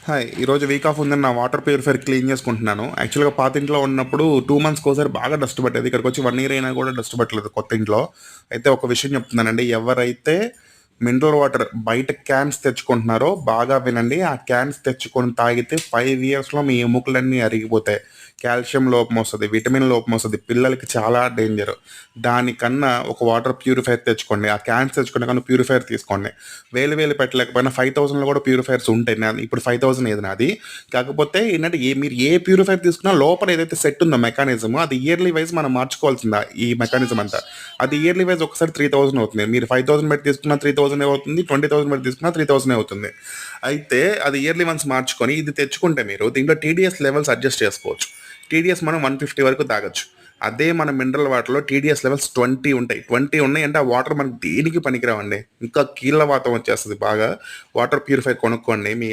Hi! ఈరోజు week off ఉందని నా వాటర్ ప్యూరిఫైయర్ క్లీన్ చేసుకుంటున్నాను. యాక్చువల్‌గా పాత ఇంట్లో ఉన్నప్పుడు 2 మంత్స్‌కోసారి బాగా డస్ట్ పట్టేది. ఇక్కడికొచ్చి 1 ఇయర్ అయినా కూడా డస్ట్ పట్టలేదు కొత్త ఇంట్లో. అయితే ఒక విషయం చెప్తున్నానండి. ఎవరైతే మినరల్ వాటర్ బయట క్యాన్స్ తెచ్చుకుంటున్నారో బాగా వినండి. ఆ క్యాన్స్ తెచ్చుకొని తాగితే 5 ఇయర్స్‌లో మీ ఎముకలన్నీ అరిగిపోతాయి. Calcium లోపమొస్తది, vitamin లోపమొస్తది. పిల్లలకి చాలా డేంజర్. దానికన్నా ఒక వాటర్ ప్యూరిఫైయర్ తెచ్చుకోండి. ఆ క్యాన్స్ తెచ్చుకునే కన్నా ప్యూరిఫైయర్ తీసుకోండి. వేలు పెట్టలేకపోయినా 5000లో కూడా ప్యూరిఫైయర్స్ ఉంటాయి. ఇప్పుడు 5000 ఏది నాది. కాకపోతే ఏంటంటే మీరు ఏ ప్యూరిఫైయర్ తీసుకున్నా లోపల ఏదైతే సెట్ ఉందో మెకానిజం అది ఇయర్లీ వైస్ మనం మార్చుకోవాల్సిందా ఈ మెకానిజం అంతా. అది ఇయర్లీ వైస్ ఒకసారి 3000 అవుతుంది. మీరు 5000 పెట్టి తీసుకున్నా 3000 అవుతుంది. 20,000 పెట్టి తీసుకున్నా 3000 అవుతుంది. అయితే అది ఇయర్లీ వన్స్ మార్చుకొని ఇది తెచ్చుకుంటే మీరు దీంట్లో టీడీఎస్ లెవెల్స్ అడ్జస్ట్ చేసుకోవచ్చు. టీడీఎస్ మనం 150 వరకు తాగొచ్చు. అదే మన మినరల్ వాటర్‌లో టీడీఎస్ లెవెల్స్ 20 ఉంటాయి. 20 ఉన్నాయంటే ఆ వాటర్ మనకు దేనికి పనికిరావండి. ఇంకా కీళ్ళ వాతం వచ్చేస్తది బాగా. వాటర్ ప్యూరిఫైయర్ కొనుక్కోండి. మీ